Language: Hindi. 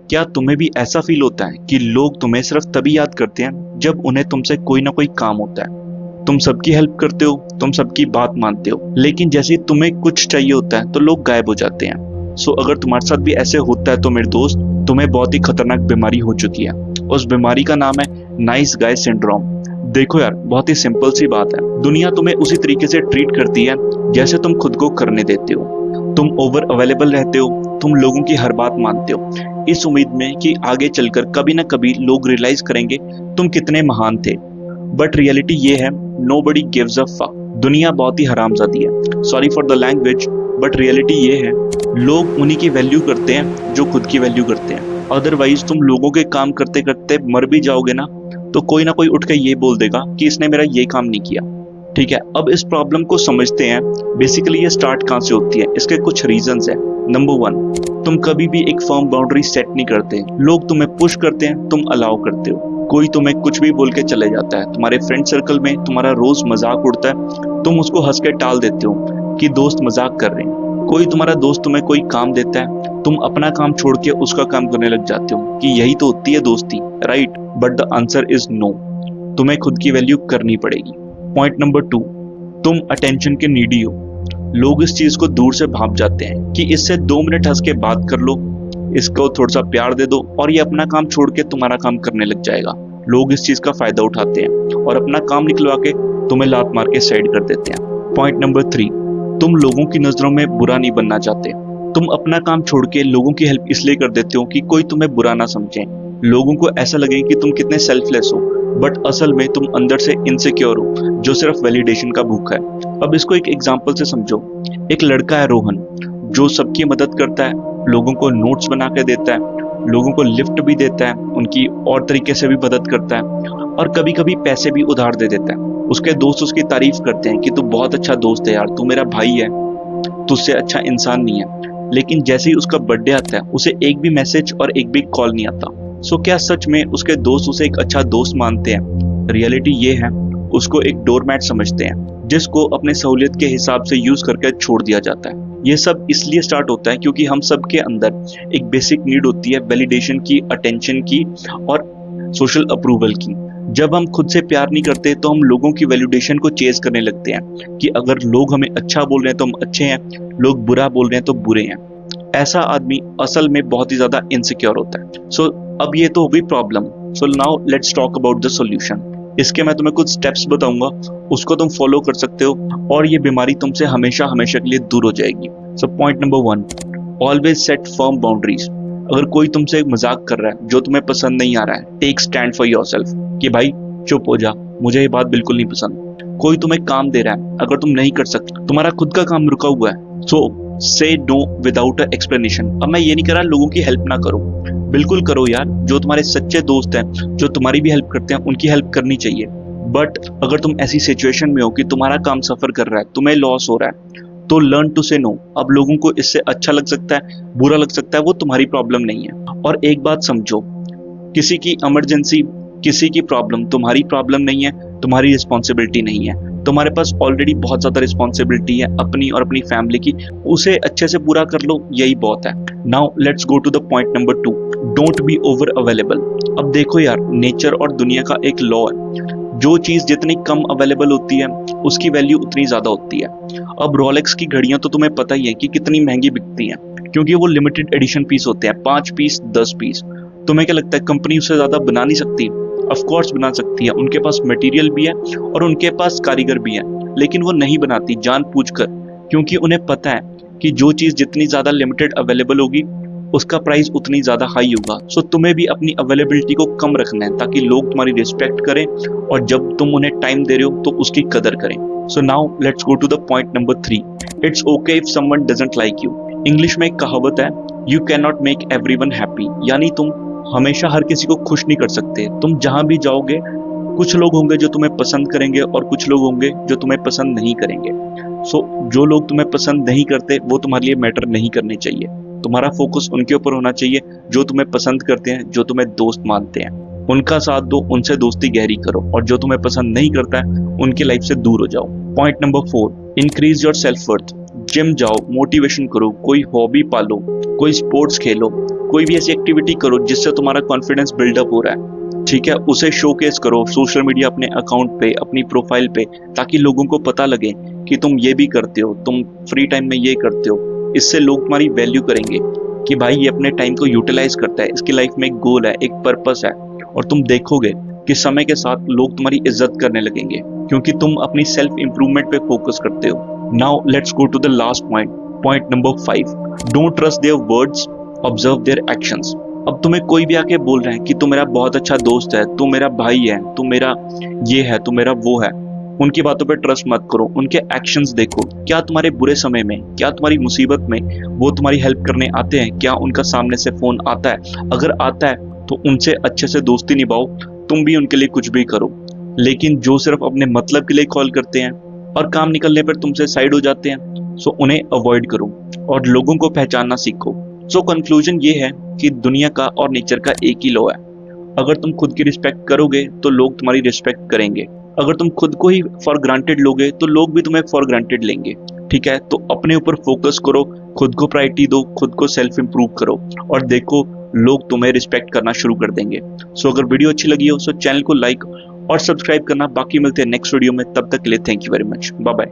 क्या तुम्हें भी ऐसा फील होता है कि लोग तुम्हें सिर्फ तभी याद करते हैं जब उन्हें तुमसे कोई ना कोई काम होता है? तुम सबकी हेल्प करते हो, तुम सबकी बात मानते हो, लेकिन जैसे ही तुम्हें कुछ चाहिए होता है तो लोग गायब हो जाते हैं। सो अगर तुम्हारे साथ भी ऐसे होता है तो मेरे दोस्त, तुम्हें बहुत ही खतरनाक बीमारी हो चुकी है। उस बीमारी का नाम है नाइस गाय सिंड्रोम। देखो यार, बहुत ही सिंपल सी बात है, दुनिया तुम्हें उसी तरीके से ट्रीट करती है जैसे तुम खुद को करने देते हो। तुम ओवर अवेलेबल रहते हो, तुम लोगों की हर बात मानते हो, इस उम्मीद में कि आगे चलकर कभी ना कभी लोग रियलाइज करेंगे तुम कितने महान थे। बट रियलिटी ये है, नोबडी गिव्स अ फक। दुनिया बहुत ही हरामजादी है, sorry for the language, but reality ये है, लोग उन्हीं की वैल्यू करते हैं जो खुद की वैल्यू करते हैं। अदरवाइज तुम लोगों के काम करते करते मर भी जाओगे ना, तो कोई ना कोई उठ के ये बोल देगा कि इसने मेरा ये काम नहीं किया। ठीक है, अब इस प्रॉब्लम को समझते हैं। बेसिकली ये स्टार्ट कहाँ से होती है, इसके कुछ रीजंस हैं। नंबर 1, तुम कभी भी एक फर्म बाउंड्री सेट नहीं करते। लोग तुम्हें पुश करते हैं, तुम अलाउ करते हो। कोई तुम्हें कुछ भी बोल के चले जाता है, तुम्हारे फ्रेंड सर्कल में तुम्हारा रोज मजाक उड़ता है, तुम उसको हंस के टाल देते हो कि दोस्त मजाक कर रहे हैं। कोई तुम्हारा दोस्त तुम्हें कोई काम देता है, तुम अपना काम छोड़ के उसका काम करने लग जाते हो कि यही तो होती है दोस्ती, right? But the answer is no. तुम्हें खुद की वैल्यू करनी पड़ेगी। पॉइंट नंबर 2, तुम अटेंशन के नीडी हो। लोग इस चीज को दूर से भाप जाते हैं कि इससे 2 मिनट हंस के बात कर लो, इसको थोड़ा सा प्यार दे दो और ये अपना काम छोड़ के तुम्हारा काम करने लग जाएगा। लोग इस चीज का फायदा उठाते हैं और अपना काम निकलवा के तुम्हें लात मार के साइड कर देते हैं। पॉइंट नंबर 3, तुम लोगों की नजरों में बुरा नहीं बनना चाहते। तुम अपना काम छोड़ के लोगों की हेल्प इसलिए कर देते हो कि कोई तुम्हें बुरा ना समझे, लोगों को ऐसा लगे कि तुम कितने सेल्फलेस हो, बट असल में तुम अंदर से इनसिक्योर हो जो सिर्फ वैलिडेशन का भूखा है। अब इसको एक एग्जांपल से समझो। एक लड़का है रोहन, जो सबकी मदद करता है, लोगों को नोट्स बना के देता है, लोगों को लिफ्ट भी देता है, उनकी और तरीके से भी मदद करता है और कभी कभी पैसे भी उधार दे देता है। उसके दोस्त उसकी तारीफ करते हैं कि तू बहुत अच्छा दोस्त है यार, तू मेरा भाई है, तुझसे अच्छा इंसान नहीं है। लेकिन जैसे ही उसका बर्थडे आता है, उसे एक भी मैसेज और एक भी कॉल नहीं आता। सो क्या सच में उसके दोस्त उसे एक अच्छा दोस्त मानते हैं? रियलिटी ये है, उसको एक डोरमैट समझते हैं जिसको अपने सहूलियत के हिसाब से यूज करके छोड़ दिया जाता है। ये सब इसलिए स्टार्ट होता है क्योंकि हम सब के अंदर एक बेसिक नीड होती है वैलिडेशन की, अटेंशन की और सोशल अप्रूवल की। जब हम खुद से प्यार नहीं करते तो हम लोगों की वैलिडेशन को चेज करने लगते हैं कि अगर लोग हमें अच्छा बोल रहे हैं तो हम अच्छे हैं, लोग बुरा बोल रहे हैं तो बुरे हैं। ऐसा आदमी असल में बहुत ही ज्यादा इनसिक्योर होता है। सो अब ये तो हो गई problem. So now let's talk about the solution. इसके मैं तुम्हें कुछ स्टेप्स बताऊंगा, उसको तुम फॉलो कर सकते हो और ये बीमारी तुमसे हमेशा हमेशा के लिए दूर हो जाएगी। So point number 1, always set firm boundaries. अगर कोई तुमसे मजाक कर रहा है जो तुम्हें पसंद नहीं आ रहा है, टेक स्टैंड फॉर योरसेल्फ कि भाई चुप हो जा, मुझे ये बात बिल्कुल नहीं पसंद। कोई तुम्हें काम दे रहा है, अगर तुम नहीं कर सकते, तुम्हारा खुद का काम रुका हुआ है, सो से नो विदाउट अ एक्सप्लेनेशन। अब मैं ये नहीं कर रहा लोगों की हेल्प ना करो, बिल्कुल करो यार। जो तुम्हारे सच्चे दोस्त हैं, जो तुम्हारी भी हेल्प करते हैं, उनकी हेल्प करनी चाहिए। बट अगर तुम ऐसी सिचुएशन में हो कि तुम्हारा काम सफर कर रहा है, तुम्हें लॉस हो रहा है, तो लर्न टू से नो। अब लोगों को इससे अच्छा लग सकता है, बुरा लग सकता है, वो तुम्हारी प्रॉब्लम नहीं है। और एक बात समझो, किसी की इमरजेंसी, किसी की प्रॉब्लम तुम्हारी प्रॉब्लम नहीं है, तुम्हारी रिस्पॉन्सिबिलिटी नहीं है। तुम्हारे पास ऑलरेडी बहुत ज्यादा रिस्पॉन्सिबिलिटी है अपनी और अपनी फैमिली की, उसे अच्छे से पूरा कर लो, यही बहुत है। Now let's go to the point number 2, don't be over available. अब देखो यार, नेचर और दुनिया का एक लॉ है, जो चीज जितनी कम अवेलेबल होती है उसकी वैल्यू उतनी ज्यादा होती है। अब रोलेक्स की घड़ियां तो तुम्हें पता ही है कि कितनी महंगी बिकती हैं, क्योंकि वो लिमिटेड एडिशन पीस होते हैं, 5 पीस 10 पीस। तुम्हें क्या लगता है कंपनी उससे ज्यादा बना नहीं सकती? ऑफ कोर्स बना सकती है, उनके पास मटेरियल भी है और उनके पास कारीगर भी है, लेकिन वो नहीं बनाती जानबूझकर, क्योंकि उन्हें पता है कि जो चीज जितनी ज्यादा लिमिटेड अवेलेबल होगी उसका प्राइस उतनी ज्यादा हाई होगा। सो तुम्हें भी अपनी अवेलेबिलिटी को कम रखना है ताकि लोग तुम्हारी रिस्पेक्ट करें और जब तुम उन्हें टाइम दे रहे हो तो उसकी कदर करें। So now let's go to the point number 3, it's okay if someone doesn't like you. English में एक कहावत है, you can not make everyone happy, यानी तुम हमेशा हर किसी को खुश नहीं कर सकते। तुम जहां भी जाओगे, कुछ लोग होंगे जो तुम्हें पसंद करेंगे और कुछ लोग होंगे जो तुम्हें पसंद नहीं करेंगे। सो जो लोग तुम्हें पसंद नहीं करते वो तुम्हारे लिए मैटर नहीं करने चाहिए। तुम्हारा फोकस उनके ऊपर होना चाहिए जो तुम्हें पसंद करते हैं, जो तुम्हें दोस्त मानते हैं। उनका साथ दो, उनसे दोस्ती गहरी करो, और जो तुम्हें पसंद नहीं करता है उनकी लाइफ से दूर हो जाओ। Point number 4, increase your self worth. Gym जाओ, मोटिवेशन करो, कोई हॉबी पालो, कोई स्पोर्ट्स खेलो, कोई भी ऐसी एक्टिविटी करो जिससे तुम्हारा कॉन्फिडेंस बिल्डअप हो रहा है, ठीक है, उसे शोकेस करो सोशल मीडिया अपने अकाउंट पे, अपनी प्रोफाइल पे, ताकि लोगों को पता लगे कि तुम ये भी करते हो, तुम फ्री टाइम में ये करते हो। इससे लोग तुम्हारी वैल्यू करेंगे कि भाई ये अपने टाइम को यूटिलाइज करता है, इसकी लाइफ में एक गोल है, एक पर्पस है। और तुम देखोगे कि समय के साथ लोग तुम्हारी इज्जत करने लगेंगे क्योंकि तुम अपनी सेल्फ इंप्रूवमेंट पे फोकस करते हो। Now let's go to the last point, point number 5, don't trust their words, observe their actions. अब तुम्हें कोई भी आके बोल रहा है कि तू मेरा बहुत अच्छा दोस्त है, तू मेरा भाई है, तू मेरा ये है, तू मेरा वो है, उनकी बातों पे ट्रस्ट मत करो, उनके एक्शंस देखो। क्या तुम्हारे बुरे समय में, क्या तुम्हारी मुसीबत में वो तुम्हारी हेल्प करने आते हैं? क्या उनका सामने से फोन आता है? अगर आता है तो उनसे अच्छे से दोस्ती निभाओ, तुम भी उनके लिए कुछ भी करो। लेकिन जो सिर्फ अपने मतलब के लिए कॉल करते हैं और काम निकलने पर तुमसे साइड हो जाते हैं, सो उन्हें अवॉइड करो और लोगों को पहचानना सीखो। सो कंक्लूजन ये है कि दुनिया का और नेचर का एक ही लॉ है, अगर तुम खुद की रिस्पेक्ट करोगे तो लोग तुम्हारी रिस्पेक्ट करेंगे। अगर तुम खुद को ही फॉर ग्रांटेड लोगे तो लोग भी तुम्हें फॉर ग्रांटेड लेंगे, ठीक है। तो अपने ऊपर फोकस करो, खुद को प्रायोरिटी दो, खुद को सेल्फ इंप्रूव करो और देखो लोग तुम्हें रिस्पेक्ट करना शुरू कर देंगे। सो अगर वीडियो अच्छी लगी हो सो चैनल को लाइक और सब्सक्राइब करना। बाकी मिलते हैं नेक्स्ट वीडियो में, तब तक के लिए thank you very much, bye bye.